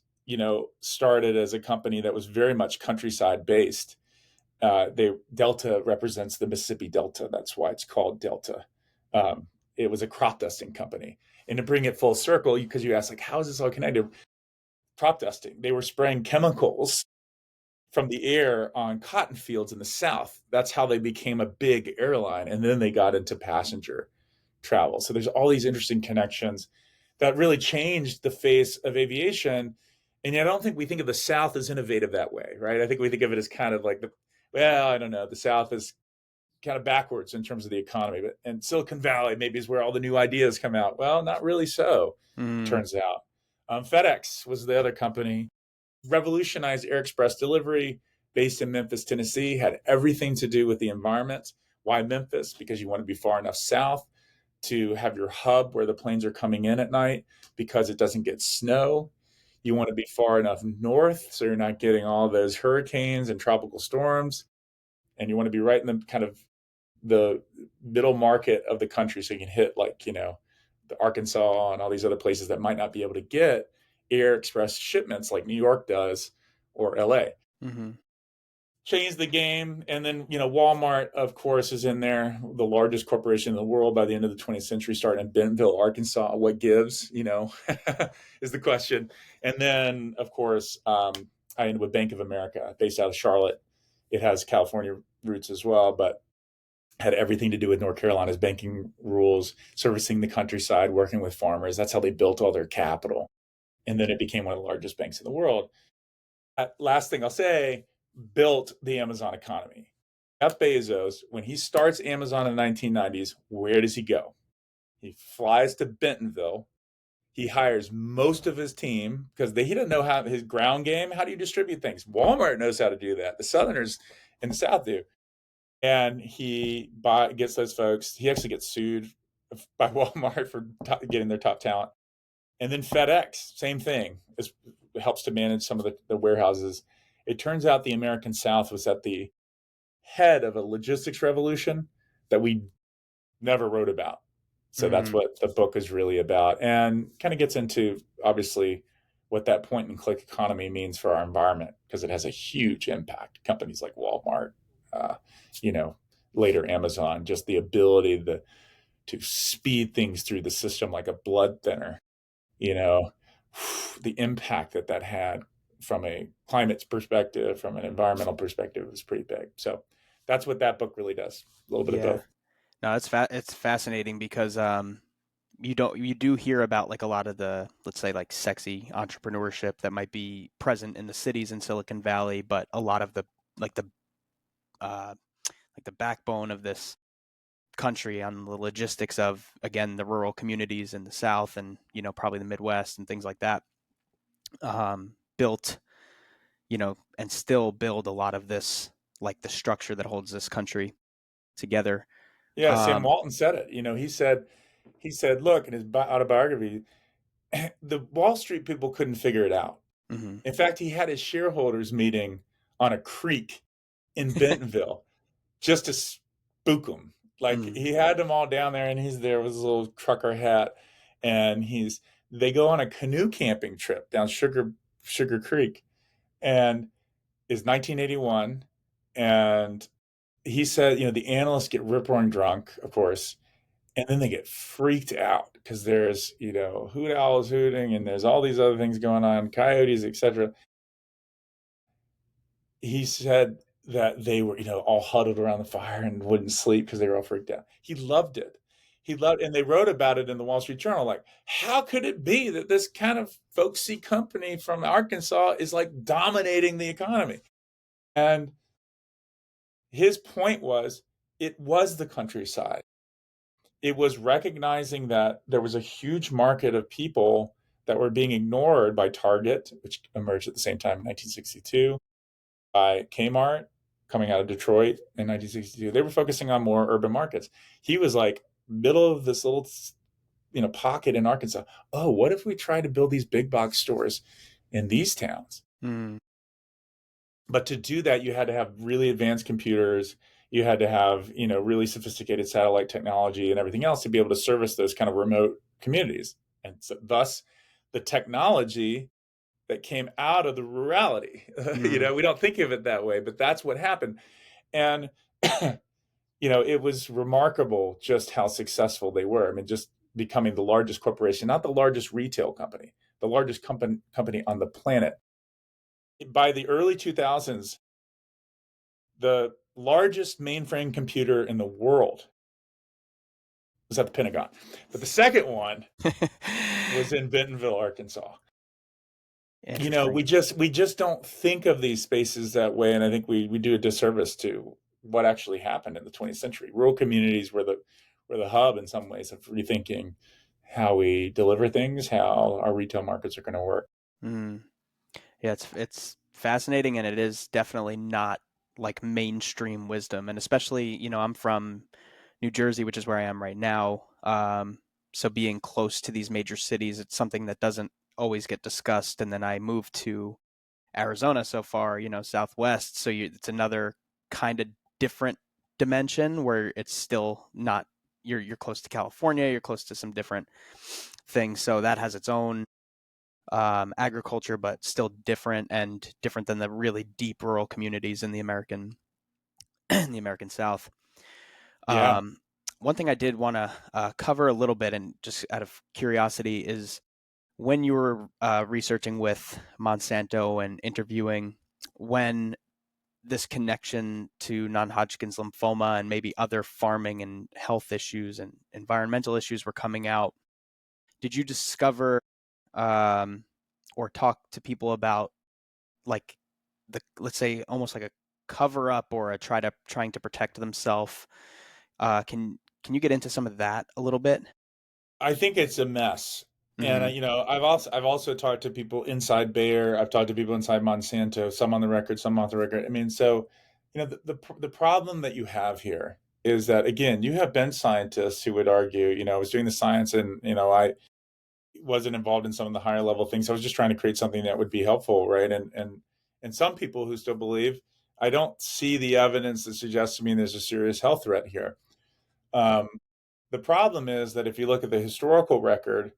started as a company that was very much countryside based. Delta represents the Mississippi Delta. That's why it's called Delta. Um, it was a crop dusting company. And to bring it full circle, because you asked, like, how is this all connected? Crop dusting. They were spraying chemicals from the air on cotton fields in the South. That's how they became a big airline. And then they got into passenger travel. So there's all these interesting connections that really changed the face of aviation. And yet I don't think we think of the South as innovative that way, right? I think we think of it as kind of like I don't know, the South is kind of backwards in terms of the economy, and Silicon Valley maybe is where all the new ideas come out. Well, not really so, Mm. turns out. FedEx was the other company, revolutionized air express delivery, based in Memphis, Tennessee, had everything to do with the environment. Why Memphis? Because you want to be far enough south to have your hub where the planes are coming in at night because it doesn't get snow. You want to be far enough north so you're not getting all those hurricanes and tropical storms. And you want to be right in the kind of the middle market of the country so you can hit, like, the Arkansas and all these other places that might not be able to get air express shipments like New York does or LA. Mm-hmm. Changed the game. And then, Walmart, of course, is in there, the largest corporation in the world by the end of the 20th century, starting in Bentonville, Arkansas. What gives, is the question. And then, of course, I ended with Bank of America, based out of Charlotte. It has California roots as well, but had everything to do with North Carolina's banking rules, servicing the countryside, working with farmers. That's how they built all their capital. And then it became one of the largest banks in the world. Last thing I'll say, built the Amazon economy. Jeff Bezos, when he starts Amazon in the 1990s, where does he go? He flies to Bentonville. He hires most of his team because he doesn't know how his ground game. How do you distribute things? Walmart knows how to do that. The Southerners in the South do. And he gets those folks. He actually gets sued by Walmart for getting their top talent. And then FedEx, same thing. It helps to manage some of the warehouses. It turns out the American South was at the head of a logistics revolution that we never wrote about. So that's Mm-hmm. what the book is really about, and kind of gets into, obviously, what that point and click economy means for our environment, because it has a huge impact. Companies like Walmart, uh, you know, later Amazon, just the ability to speed things through the system like a blood thinner, you know, the impact that had from a climate perspective, from an environmental perspective, was pretty big. So that's what that book really does. A little bit of Yeah. both. No, it's fascinating because you do hear about like a lot of the, let's say, like sexy entrepreneurship that might be present in the cities in Silicon Valley, but a lot of the like the uh like the backbone of this country on the logistics of, again, the rural communities in the South and, probably the Midwest and things like that, built, and still build a lot of this, like the structure that holds this country together. Yeah, Sam Um, Walton said it. He said, look, in his autobiography, the Wall Street people couldn't figure it out. mhm. In fact, he had his shareholders meeting on a creek in Bentonville just to spook them. Like, Mm. he had them all down there, and he's there with his little trucker hat, and they go on a canoe camping trip down Sugar Creek, and is 1981, and he said, the analysts get rip roaring drunk, of course, and then they get freaked out because there's, hoot owls hooting, and there's all these other things going on, coyotes, etc. He said that they were, all huddled around the fire and wouldn't sleep because they were all freaked out. He loved it. He loved, and they wrote about it in the Wall Street Journal. Like, how could it be that this kind of folksy company from Arkansas is like dominating the economy? And his point was, it was the countryside. It was recognizing that there was a huge market of people that were being ignored by Target, which emerged at the same time in 1962, by Kmart coming out of Detroit in 1962. They were focusing on more urban markets. He was like, middle of this little pocket in Arkansas. Oh, what if we try to build these big box stores in these towns? Mm. But to do that, you had to have really advanced computers. You had to have, really sophisticated satellite technology and everything else to be able to service those kind of remote communities. And so, thus, the technology that came out of the rurality. Mm. We don't think of it that way, but that's what happened. And it was remarkable just how successful they were. I mean, just becoming the largest corporation, not the largest retail company, the largest company on the planet. By the early 2000s, the largest mainframe computer in the world was at the Pentagon. But the second one was in Bentonville, Arkansas. Interesting. We just don't think of these spaces that way, and I think we do a disservice to what actually happened in the 20th century. Rural communities were the hub in some ways of rethinking how we deliver things, how our retail markets are going to work. Mm. Yeah, it's fascinating, and it is definitely not like mainstream wisdom. And especially, I'm from New Jersey, which is where I am right now. So being close to these major cities, it's something that doesn't always get discussed. And then I moved to Arizona so far, Southwest. So it's another kind of different dimension where it's still not, you're close to California, you're close to some different things. So that has its own agriculture, but still different, and different than the really deep rural communities in the American in the American South. Yeah, Um, One thing I did want to cover a little bit, and just out of curiosity, is when you were researching with Monsanto and interviewing, when this connection to non-Hodgkin's lymphoma and maybe other farming and health issues and environmental issues were coming out, did you discover um, or talk to people about, like, the, let's say, almost like a cover up or a trying to protect themselves? Can you get into some of that a little bit? I think it's a mess. And Mm. I've also talked to people inside Bayer. I've talked to people inside Monsanto. Some on the record, some off the record. I mean, so the problem that you have here is that, again, you have bench scientists who would argue, I was doing the science, and I wasn't involved in some of the higher level things. I was just trying to create something that would be helpful, right? And some people who still believe, I don't see the evidence that suggests to me there's a serious health threat here. Um, the problem is that if you look at the historical record,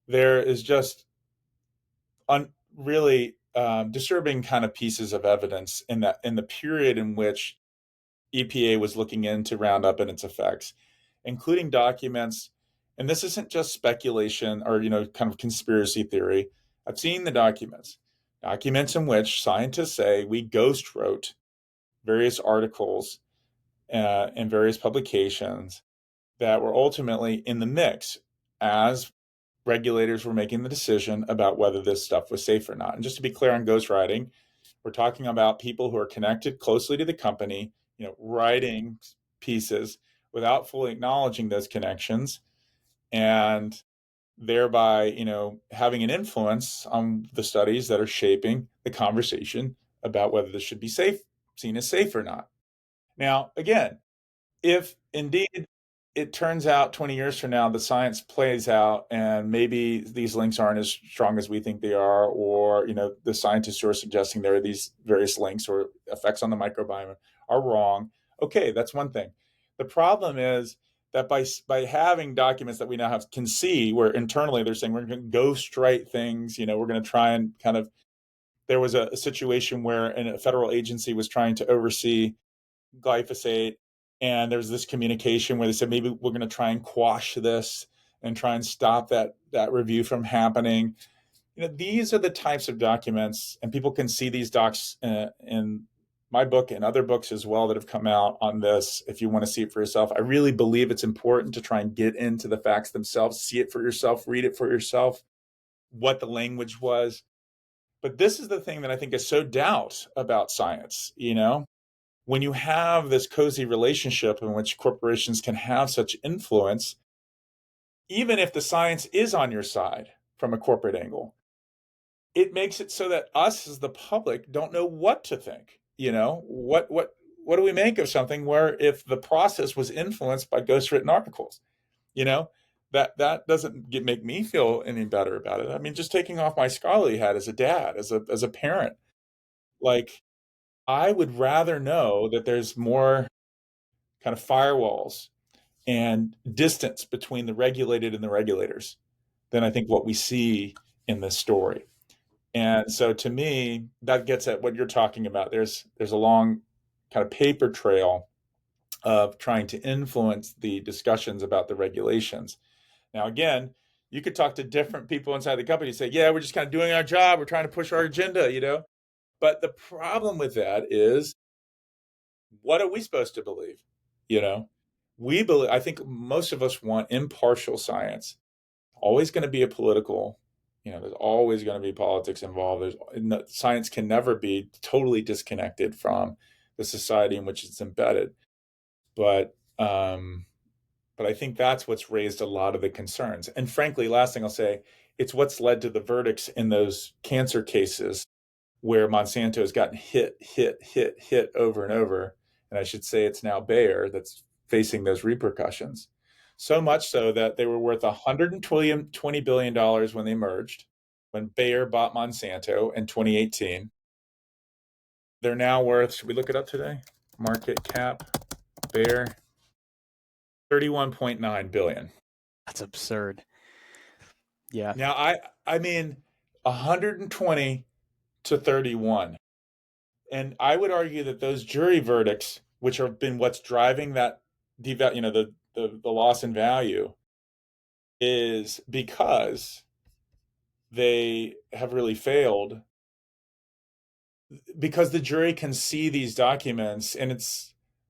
there is just really disturbing kind of pieces of evidence in the period in which EPA was looking into Roundup and its effects, including documents. And this isn't just speculation or kind of conspiracy theory. I've seen the documents in which scientists say we ghost wrote various articles in various publications that were ultimately in the mix as regulators were making the decision about whether this stuff was safe or not. And just to be clear on ghostwriting, we're talking about people who are connected closely to the company, writing pieces without fully acknowledging those connections, and thereby, having an influence on the studies that are shaping the conversation about whether this should be seen as safe or not. Now, again, if indeed it turns out 20 years from now the science plays out and maybe these links aren't as strong as we think they are, or the scientists who are suggesting there are these various links or effects on the microbiome are wrong, okay, that's one thing. The problem is that by having documents that we now can see where internally they're saying we're going to ghost write things, we're going to try and kind of, there was a situation where a federal agency was trying to oversee glyphosate, and there's this communication where they said maybe we're going to try and quash this and try and stop that review from happening. These are the types of documents, and people can see these docs in my book and other books as well that have come out on this, if you want to see it for yourself. I really believe it's important to try and get into the facts themselves, see it for yourself, read it for yourself, what the language was. But this is the thing that I think is so doubt about science, when you have this cozy relationship in which corporations can have such influence, even if the science is on your side from a corporate angle, it makes it so that us as the public don't know what to think. What do we make of something where if the process was influenced by ghostwritten articles, you know, that doesn't make me feel any better about it. I mean, just taking off my scholarly hat as a dad, as a parent, like I would rather know that there's more kind of firewalls and distance between the regulated and the regulators than I think what we see in this story. And so to me, that gets at what you're talking about. There's a long kind of paper trail of trying to influence the discussions about the regulations. Now, again, you could talk to different people inside the company and say, yeah, we're just kind of doing our job. We're trying to push our agenda. But the problem with that is, what are we supposed to believe? You know, we believe, I think most of us want impartial science. Always going to be a political, there's always going to be politics involved. Science can never be totally disconnected from the society in which it's embedded. But I think that's what's raised a lot of the concerns. And frankly, last thing I'll say, it's what's led to the verdicts in those cancer cases where Monsanto has gotten hit over and over. And I should say it's now Bayer that's facing those repercussions. So much so that they were worth $120 billion when they merged, when Bayer bought Monsanto in 2018. They're now worth, should we look it up today? Market cap, Bayer, 31.9 billion. That's absurd. Yeah. Now I mean 120 to 31. And I would argue that those jury verdicts, which have been what's driving that the loss in value, is because they have really failed, because the jury can see these documents and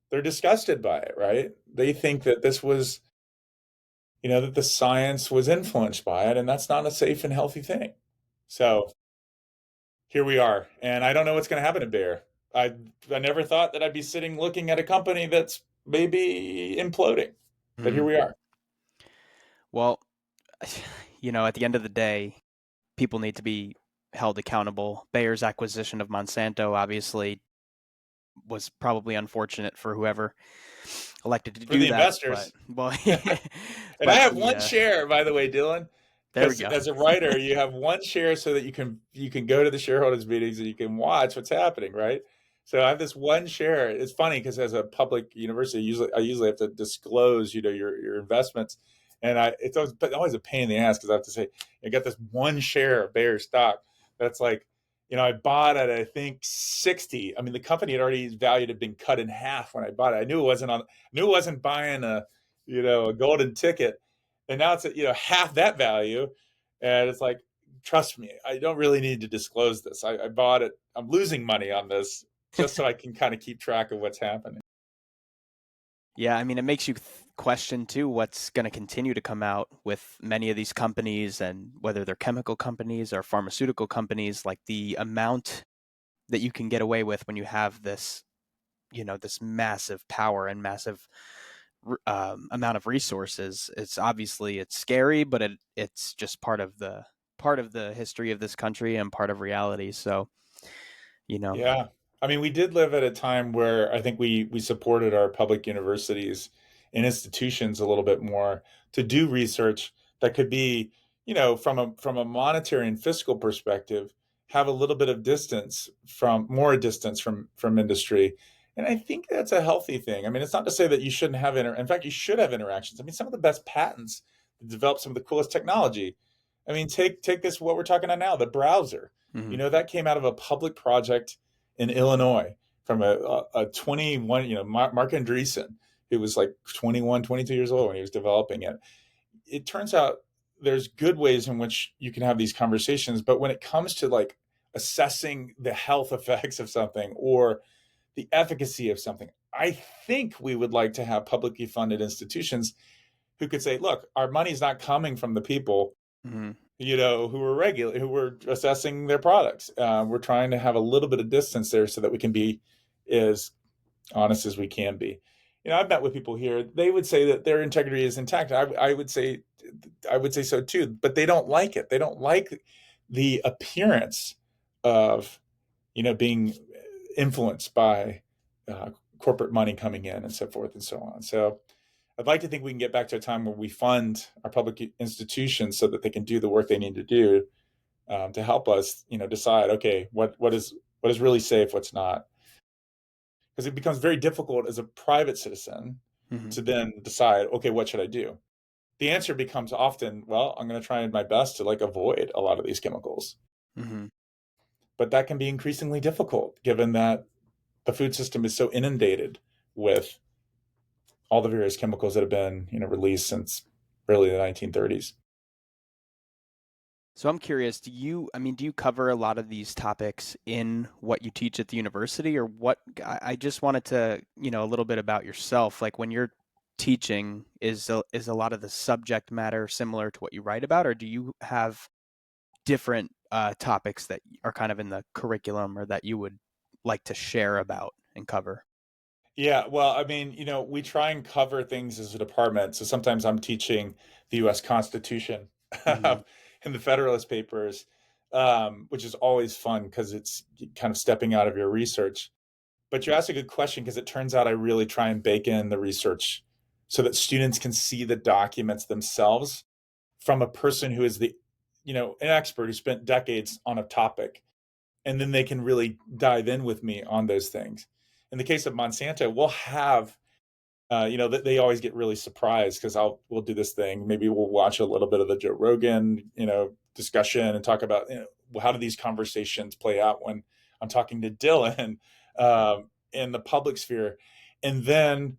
they're disgusted by it, right? They think that this was, that the science was influenced by it, and that's not a safe and healthy thing. So here we are, and I don't know what's going to happen to Bayer. I never thought that I'd be sitting looking at a company that's maybe imploding, but here Mm. we are. Well, at the end of the day, people need to be held accountable. Bayer's acquisition of Monsanto obviously was probably unfortunate for whoever elected to For do the that, but investors. well, And I but have one share, by the way, Dylan, there we because go. as a writer, you have one share so that you can go to the shareholders meetings and you can watch what's happening, right? So I have this one share. It's funny because as a public university, I usually have to disclose, your investments, and it's always a pain in the ass because I have to say I got this one share of Bayer stock that's like, I bought at I think 60. I mean, the company had already valued had been cut in half when I bought it. I knew it wasn't buying a golden ticket, and now it's at half that value, and it's like, trust me, I don't really need to disclose this. I bought it. I'm losing money on this just so I can kind of keep track of what's happening. Yeah, I mean, it makes you question too what's going to continue to come out with many of these companies, and whether they're chemical companies or pharmaceutical companies, like the amount that you can get away with when you have this, this massive power and massive amount of resources. It's scary, but it's just part of the history of this country and part of reality. So, you know, Yeah. I mean, we did live at a time where I think we supported our public universities and institutions a little bit more to do research that could be, from a monetary and fiscal perspective, have a little bit of more distance from industry. And I think that's a healthy thing. I mean, it's not to say that you shouldn't have in fact, you should have interactions. I mean, some of the best patents develop some of the coolest technology. I mean, take this, what we're talking about now, the browser. mhm. That came out of a public project in Illinois from a 21, Mark Andreessen, who was like 21, 22 years old when he was developing it. It turns out there's good ways in which you can have these conversations, but when it comes to like assessing the health effects of something, or the efficacy of something. I think we would like to have publicly funded institutions who could say, look, our money's not coming from the people, Mm-hmm. who were assessing their products. We're trying to have a little bit of distance there so that we can be as honest as we can be. I've met with people here. They would say that their integrity is intact. I would say so too, but they don't like it. They don't like the appearance of, being influenced by uh, corporate money coming in and so forth and so on. So I'd like to think we can get back to a time where we fund our public institutions so that they can do the work they need to do, to help us, decide, okay, what is really safe, what's not, because it becomes very difficult as a private citizen Mm-hmm. to then decide, okay, what should I do? The answer becomes often, well, I'm going to try my best to avoid a lot of these chemicals, Mm-hmm. but that can be increasingly difficult given that the food system is so inundated with all the various chemicals that have been released since early the 1930s. So I'm curious, do you cover a lot of these topics in what you teach at the university, or what? I just wanted to, a little bit about yourself. Like when you're teaching, is a lot of the subject matter similar to what you write about, or do you have different topics that are kind of in the curriculum or that you would like to share about and cover? Yeah, well, I mean, we try and cover things as a department. So sometimes I'm teaching the U.S. Constitution Hmm. in the Federalist Papers, which is always fun because it's kind of stepping out of your research. But you asked a good question because it turns out I really try and bake in the research so that students can see the documents themselves from a person who is an expert who spent decades on a topic, and then they can really dive in with me on those things. In the case of Monsanto, we'll have, they always get really surprised because we'll do this thing. Maybe we'll watch a little bit of the Joe Rogan, discussion and talk about, how do these conversations play out when I'm talking to Dylan, in the public sphere, and then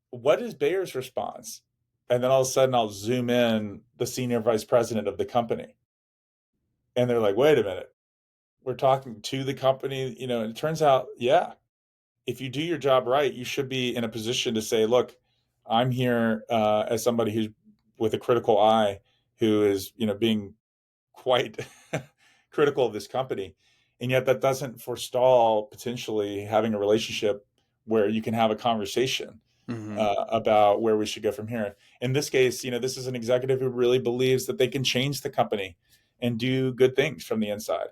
what is Bayer's response? And then all of a sudden, I'll zoom in the senior vice president of the company, and they're like, "Wait a minute, we're talking to the company, and it turns out, yeah, if you do your job right, you should be in a position to say, look, I'm here as somebody who's with a critical eye, who is, being quite critical of this company. And yet that doesn't forestall potentially having a relationship where you can have a conversation Hmm. about where we should go from here. In this case, this is an executive who really believes that they can change the company and do good things from the inside.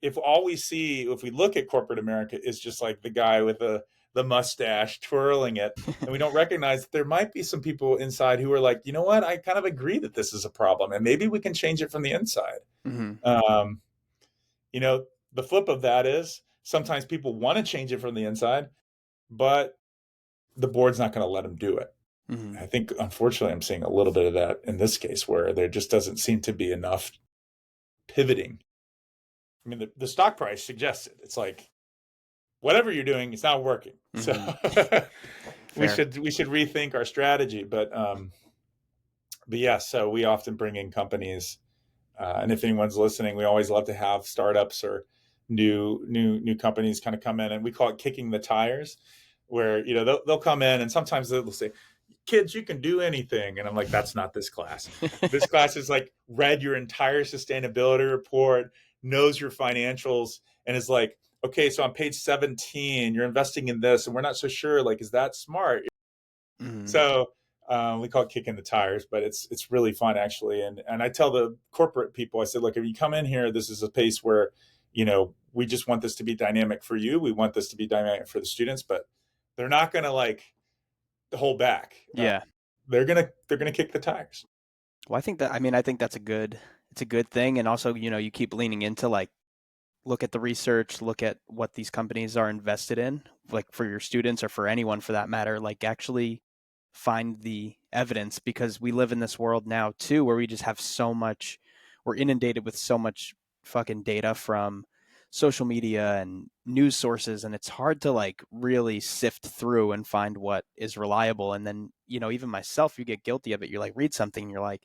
If we look at corporate America, is just like the guy with the mustache twirling it, and we don't recognize that there might be some people inside who are like, you know what, I kind of agree that this is a problem, and maybe we can change it from the inside. Hmm. Um, you know, the flip of that is sometimes people want to change it from the inside, but the board's not going to let them do it. Hmm. I think, unfortunately, I'm seeing a little bit of that in this case where there just doesn't seem to be enough pivoting. I mean, the stock price suggests it. It's like, whatever you're doing, it's not working. So Hmm. we Fair. should we should rethink our strategy. But yeah, so we often bring in companies, and if anyone's listening, we always love to have startups or new companies kind of come in, and we call it kicking the tires, where they'll come in and sometimes they'll say, kids, you can do anything. And I'm like, that's not this class. This class is like read your entire sustainability report, knows your financials, and is like, okay, so on page 17, you're investing in this, and we're not so sure, like, is that smart? Hmm. So we call it kicking the tires, but it's really fun actually. And I tell the corporate people, I said, look, if you come in here, this is a pace where, we just want this to be dynamic for you. We want this to be dynamic for the students, but they're not going to hold back. Yeah. They're gonna kick the tires. Well, I think that's it's a good thing. And also, you keep leaning into like, look at the research, look at what these companies are invested in, like for your students or for anyone for that matter, like actually find the evidence, because we live in this world now too where we just have we're inundated with so much fucking data from social media and news sources, and it's hard to like really sift through and find what is reliable. And then, even myself, you get guilty of it. You like read something and you're like,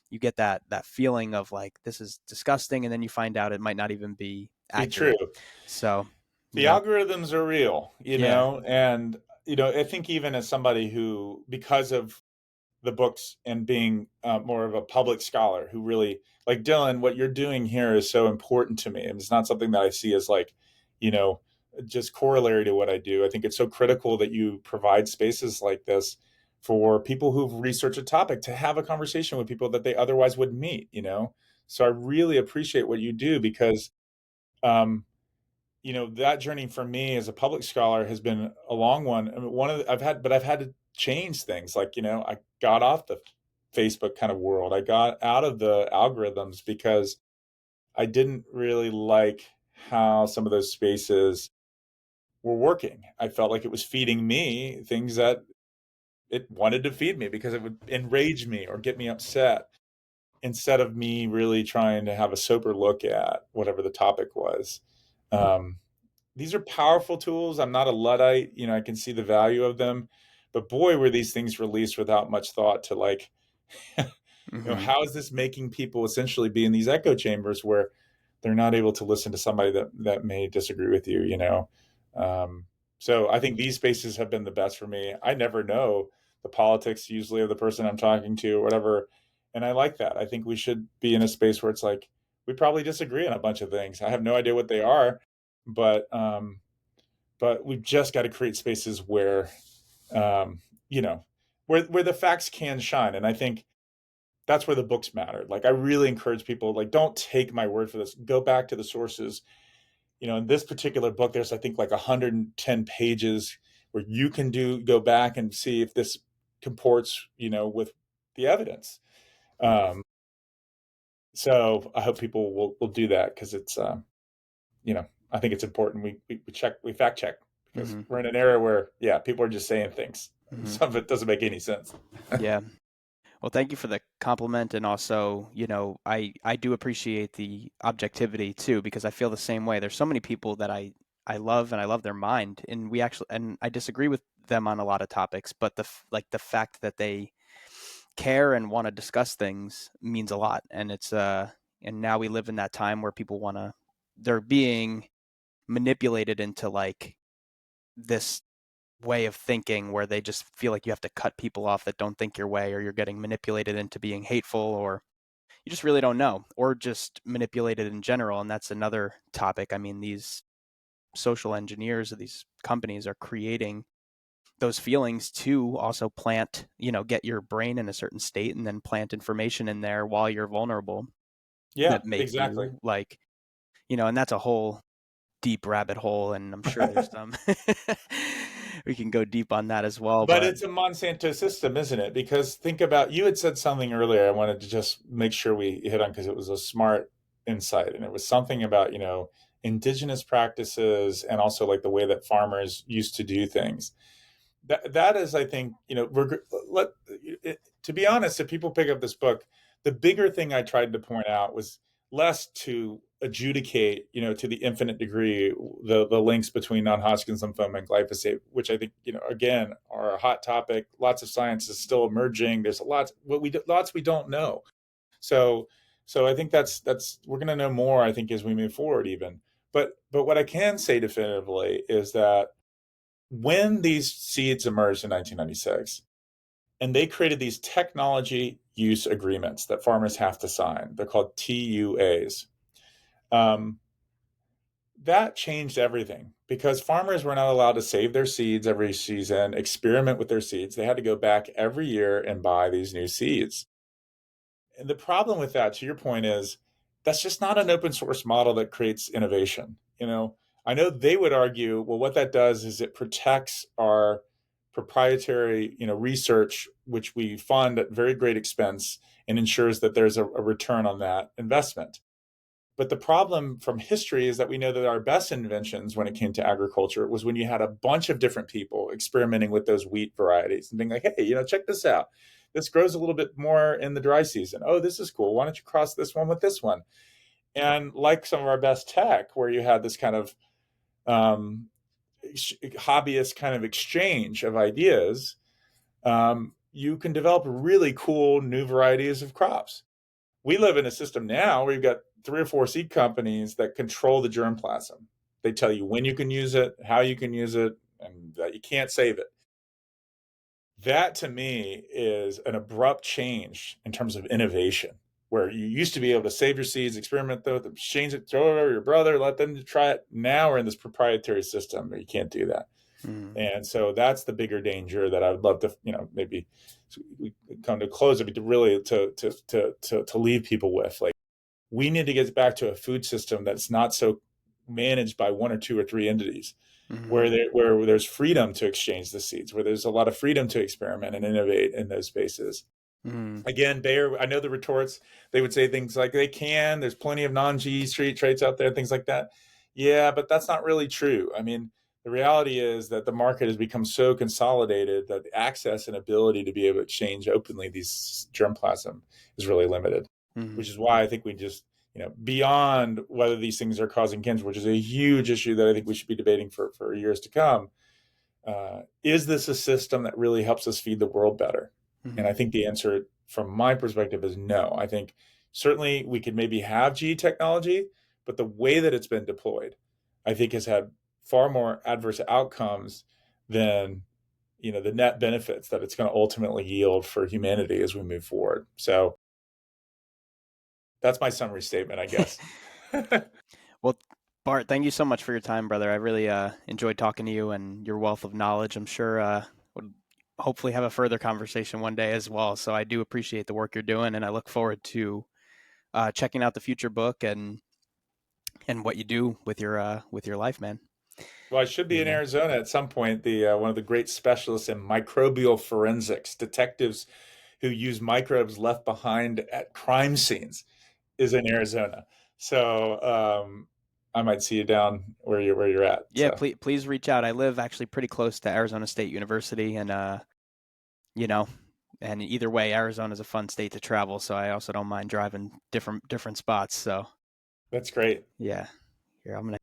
you get that feeling of like, this is disgusting, and then you find out it might not even be Be true. accurate. So The Yep. algorithms are real, Yeah. and I think even as somebody who, because of the books and being more of a public scholar who really like Dylan, what you're doing here is so important to me. And it's not something that I see as like, you know, just corollary to what I do. I think it's so critical that you provide spaces like this for people who've researched a topic to have a conversation with people that they otherwise wouldn't meet. So I really appreciate what you do because, um, that journey for me as a public scholar has been a long one. I mean, I've had to change things. Like, I got off the Facebook kind of world. I got out of the algorithms because I didn't really like how some of those spaces were working. I felt like it was feeding me things that it wanted to feed me because it would enrage me or get me upset instead of me really trying to have a sober look at whatever the topic was. Um, these are powerful tools. I'm not a Luddite. I can see the value of them. But boy, were these things released without much thought to like, Hmm. how is this making people essentially be in these echo chambers where they're not able to listen to somebody that may disagree with you. Um, so I think these spaces have been the best for me. I never know the politics usually of the person I'm talking to or whatever. And I like that. I think we should be in a space where it's like, we probably disagree on a bunch of things. I have no idea what they are, but we've just got to create spaces where um, you know where the facts can shine. And I think that's where the books matter. Like, I really encourage people, like, don't take my word for this, go back to the sources. In this particular book, there's, I think, like 110 pages where you can go back and see if this comports with the evidence. um, so I hope people will do that because it's I think it's important. We fact check because Hmm. we're in an era where, yeah, people are just saying things. Hmm. Some of it doesn't make any sense. Yeah. Well, thank you for the compliment, and also, I do appreciate the objectivity too, because I feel the same way. There's so many people that I love, and I love their mind, and I disagree with them on a lot of topics, but the fact that they care and want to discuss things means a lot, and and now we live in that time where people want to they're being manipulated into like this way of thinking where they just feel like you have to cut people off that don't think your way, or you're getting manipulated into being hateful, or you just really don't know, or just manipulated in general. And that's another topic. I mean, these social engineers of these companies are creating those feelings to also plant, get your brain in a certain state and then plant information in there while you're vulnerable Yeah, that make exactly. you like, and that's a whole deep rabbit hole, and I'm sure there's some we can go deep on that as well, But but it's a Monsanto system, isn't it? Because think about, you had said something earlier I wanted to just make sure we hit on because it was a smart insight. And it was something about, indigenous practices and also like the way that farmers used to do things. That is, I think, let, to be honest, if people pick up this book, the bigger thing I tried to point out was less to adjudicate, to the infinite degree, the links between non-Hodgkin's lymphoma and glyphosate, which I think, again, are a hot topic. Lots of science is still emerging. There's lots we don't know. So so I think that's we're going to know more, I think, as we move forward even. But what I can say definitively is that when these seeds emerged in 1996, and they created these technology use agreements that farmers have to sign, they're called TUAs. Um, that changed everything because farmers were not allowed to save their seeds every season, experiment with their seeds. They had to go back every year and buy these new seeds. And the problem with that, to your point, is that's just not an open source model that creates innovation. I know they would argue, well, what that does is it protects our proprietary, research, which we fund at very great expense, and ensures that there's a return on that investment. But the problem from history is that we know that our best inventions when it came to agriculture was when you had a bunch of different people experimenting with those wheat varieties and being like, hey, check this out. This grows a little bit more in the dry season. Oh, this is cool. Why don't you cross this one with this one? And like some of our best tech, where you had this kind of um, hobbyist kind of exchange of ideas, you can develop really cool new varieties of crops. We live in a system now where you've got 3 or 4 seed companies that control the germplasm. They tell you when you can use it, how you can use it, and that you can't save it. That to me is an abrupt change in terms of innovation, where you used to be able to save your seeds, experiment with them, exchange it, throw it over your brother, let them try it. Now we're in this proprietary system where you can't do that. Mm. And so that's the bigger danger that I would love to, maybe we come to close it, but to really to leave people with. Like, we need to get back to a food system that's not so managed by one or two or three entities, Mm. where there's freedom to exchange the seeds, where there's a lot of freedom to experiment and innovate in those spaces. Mm. Again, Bayer, I know the retorts, they would say things like they can, there's plenty of non-GE street traits out there, things like that. Yeah, but that's not really true. I mean, the reality is that the market has become so consolidated that the access and ability to be able to exchange openly these germplasm is really limited, Mm. which is why I think we just, beyond whether these things are causing cancer, which is a huge issue that I think we should be debating for years to come. Is this a system that really helps us feed the world better? And I Mm. think the answer, from my perspective, is no. I think certainly we could maybe have GE technology, but the way that it's been deployed, I think, has had far more adverse outcomes than the net benefits that it's going to ultimately yield for humanity as we move forward. So that's my summary statement, I guess. Well, Bart, thank you so much for your time, brother. I really enjoyed talking to you and your wealth of knowledge. I'm sure would hopefully have a further conversation one day as well. So I do appreciate the work you're doing, and I look forward to checking out the future book and what you do with your life, man. Well, I should be And in Arizona at some point. The one of the great specialists in microbial forensics, detectives who use microbes left behind at crime scenes, is in Arizona. So I might see you down where you're at. yeah, So please reach out. I live actually pretty close to Arizona State University, and you know, and either way, Arizona is a fun state to travel. So I also don't mind driving different spots. So that's great. yeah, here I'm gonna